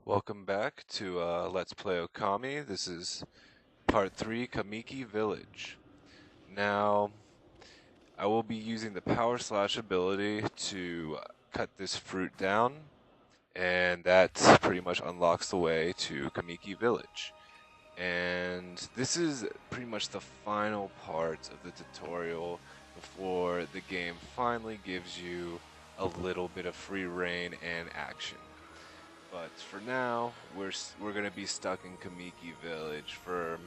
Welcome back to Let's Play Okami. This is part 3, Kamiki Village. Now, I will be using the Power Slash ability to cut this fruit down, and that pretty much unlocks the way to Kamiki Village. And this is pretty much the final part of the tutorial before the game finally gives you a little bit of free reign and action. But for now, we're gonna be stuck in Kamiki Village for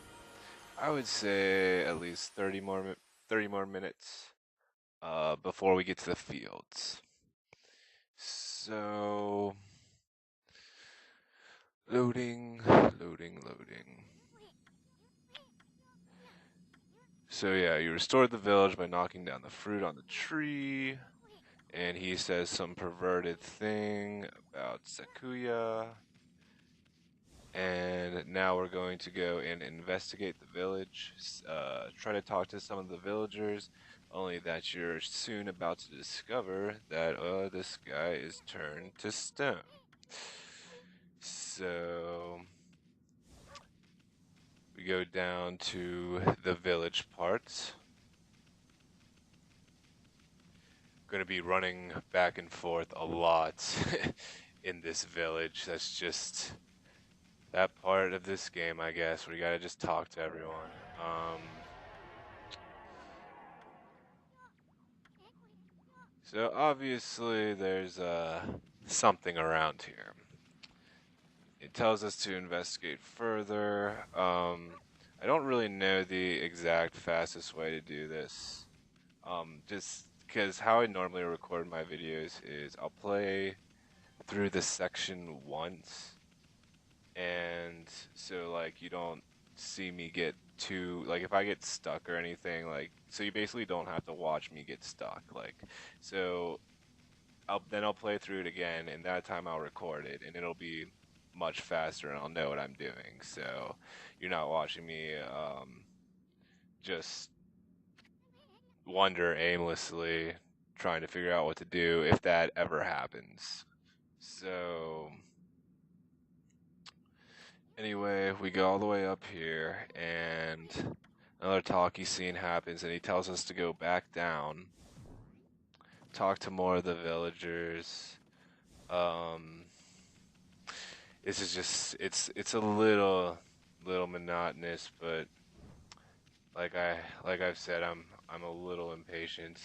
I would say at least 30 more minutes before we get to the fields. So loading. So yeah, you restored the village by knocking down the fruit on the tree, and he says some perverted thing about Sakuya. And now we're going to go and investigate the village, try to talk to some of the villagers, only that you're soon about to discover that this guy is turned to stone. So we go down to the village parts. Going to be running back and forth a lot in this village. That's just that part of this game, I guess, where you gotta just talk to everyone. So obviously there's something around here. It tells us to investigate further. I don't really know the exact fastest way to do this. Just because how I normally record my videos is I'll play through the section once, and so like you don't see me get too like if I get stuck or anything, like so you basically don't have to watch me get stuck, like so I'll play through it again, and that time I'll record it, and it'll be much faster, and I'll know what I'm doing. So you're not watching me just wander aimlessly trying to figure out what to do if that ever happens. So anyway, we go all the way up here, and another talkie scene happens, and he tells us to go back down, talk to more of the villagers. Um, this is just it's a little monotonous, but like I've said, I'm a little impatient,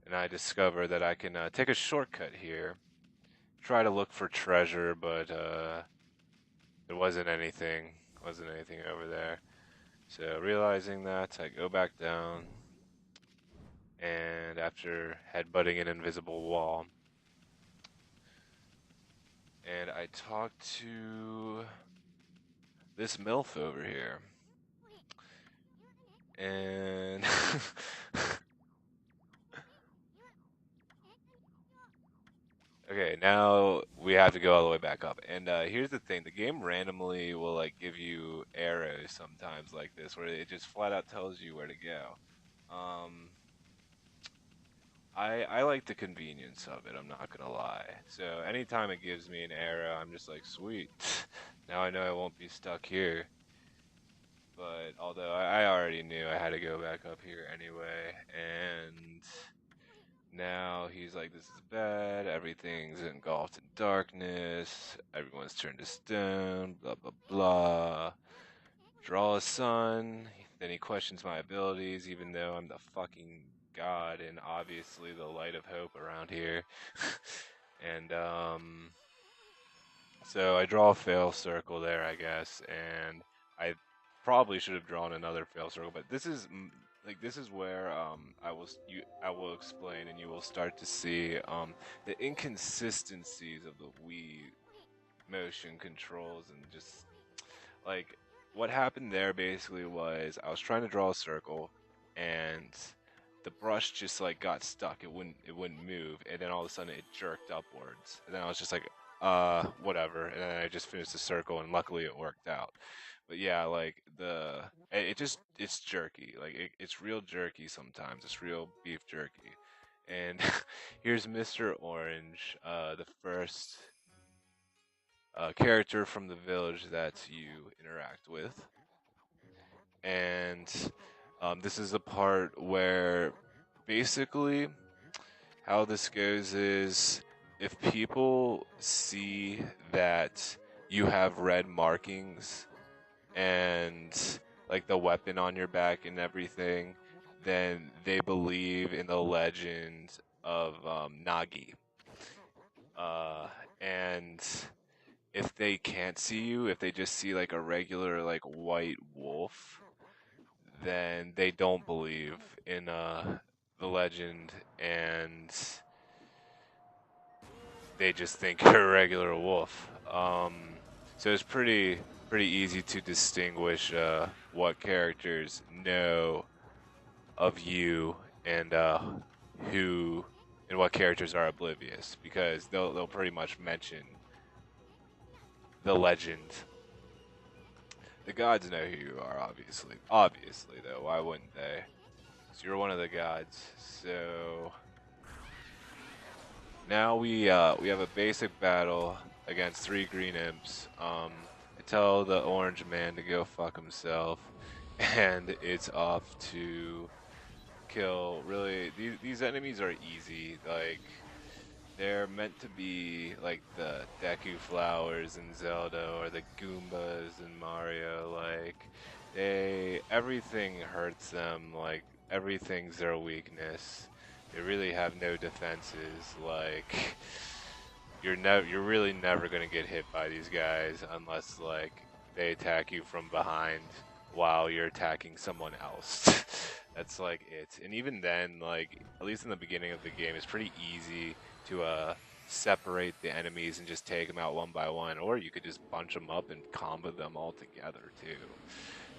and I discover that I can take a shortcut here, try to look for treasure, but there wasn't anything over there. So realizing that, I go back down, and after headbutting an invisible wall, and I talk to this MILF over here. And okay, now we have to go all the way back up. And here's the thing: the game randomly will like give you arrows sometimes like this, where it just flat out tells you where to go. Um, I like the convenience of it. I'm not gonna lie. So anytime it gives me an arrow, I'm just like, sweet. Now I know I won't be stuck here. But although I already knew I had to go back up here anyway, and now he's like, this is bad, everything's engulfed in darkness, everyone's turned to stone, blah blah blah. Draw a sun, then he questions my abilities, even though I'm the fucking god and obviously the light of hope around here. And so I draw a fail circle there, I guess, and I probably should have drawn another fail circle, but this is this is where I will explain, and you will start to see the inconsistencies of the Wii motion controls, and just like what happened there basically was I was trying to draw a circle, and the brush just like got stuck. It wouldn't move, and then all of a sudden it jerked upwards, and then I was just like, whatever, and then I just finished the circle, and luckily it worked out. But yeah, like it's jerky, like it's real jerky sometimes. It's real beef jerky, And here's Mr. Orange, the first character from the village that you interact with. And this is the part where basically how this goes is if people see that you have red markings and like the weapon on your back and everything, then they believe in the legend of Nagi. And if they can't see you, if they just see like a regular like white wolf, then they don't believe in the legend, and they just think you're a regular wolf. So it's pretty easy to distinguish what characters know of you and who and what characters are oblivious, because they'll pretty much mention the legend. The gods know who you are, obviously. Obviously, though, why wouldn't they? So you're one of the gods. So now we have a basic battle against 3 green imps. I tell the orange man to go fuck himself, and it's off to kill. Really, these enemies are easy. Like they're meant to be like the Deku flowers in Zelda or the Goombas in Mario. Like everything hurts them. Like everything's their weakness. They really have no defenses. Like you're really never gonna get hit by these guys unless like they attack you from behind while you're attacking someone else. That's like it. And even then, like at least in the beginning of the game, it's pretty easy to separate the enemies and just take them out one by one, or you could just bunch them up and combo them all together too.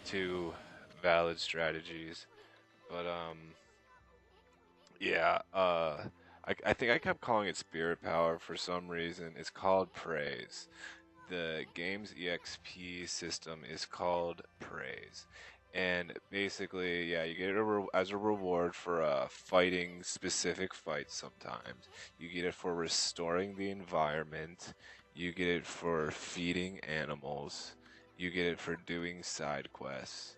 Two valid strategies. But yeah, I think I kept calling it Spirit Power for some reason. It's called Praise. The game's EXP system is called Praise. And basically, yeah, you get it as a reward for fighting specific fights sometimes. You get it for restoring the environment. You get it for feeding animals. You get it for doing side quests.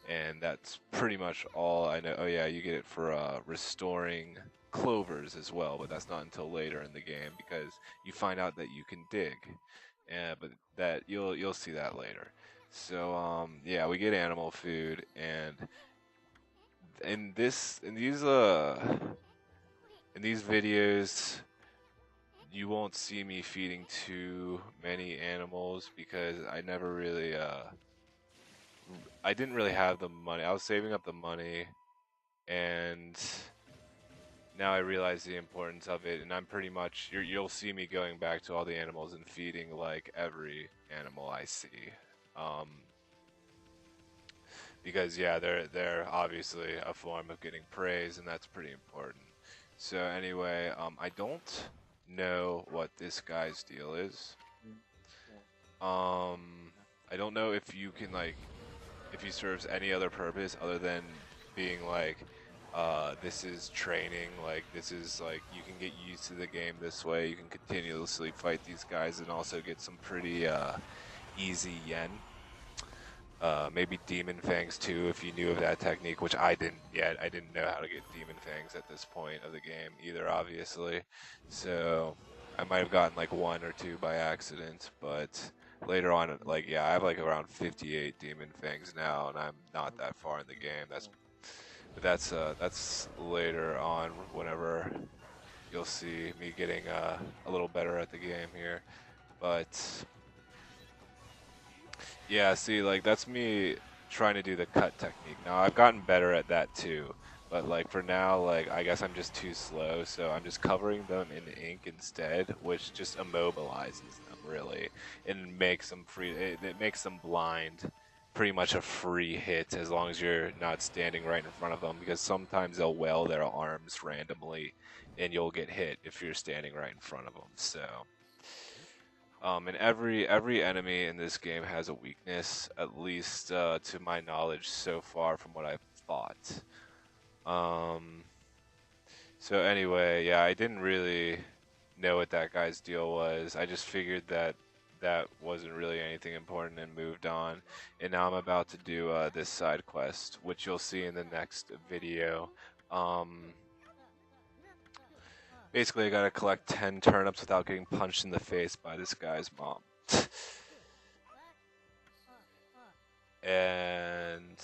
And that's pretty much all I know. Oh yeah, you get it for restoring clovers as well, but that's not until later in the game because you find out that you can dig. Yeah, but that you'll see that later. So yeah, we get animal food, and in these videos you won't see me feeding too many animals because I didn't really have the money. I was saving up the money, and now I realize the importance of it, and I'm pretty much you'll see me going back to all the animals and feeding like every animal I see, um, because yeah, they're obviously a form of getting praise, and that's pretty important. So anyway, I don't know what this guy's deal is. I don't know if you can like if he serves any other purpose other than being like, this is training, like this is like you can get used to the game this way, you can continuously fight these guys and also get some pretty easy yen. Maybe Demon Fangs too, if you knew of that technique, which I didn't yet. I didn't know how to get Demon Fangs at this point of the game either, obviously. So I might have gotten like 1 or 2 by accident, but later on, like yeah, I have like around 58 Demon Fangs now, and I'm not that far in the game. That's later on whenever you'll see me getting a little better at the game here, but. Yeah, see, like that's me trying to do the cut technique. Now I've gotten better at that too, but like for now, like I guess I'm just too slow, so I'm just covering them in ink instead, which just immobilizes them really, and makes them free. It makes them blind. Pretty much a free hit as long as you're not standing right in front of them, because sometimes they'll wail their arms randomly, and you'll get hit if you're standing right in front of them. So. And every enemy in this game has a weakness, at least to my knowledge so far from what I've fought. Um, So anyway, yeah, I didn't really know what that guy's deal was. I just figured that that wasn't really anything important and moved on. And now I'm about to do this side quest, which you'll see in the next video. Um, Basically, I gotta collect 10 turnips without getting punched in the face by this guy's mom. And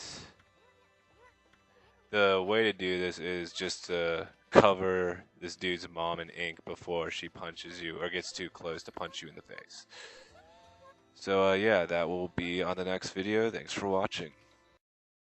the way to do this is just to cover this dude's mom in ink before she punches you or gets too close to punch you in the face. So yeah, that will be on the next video. Thanks for watching.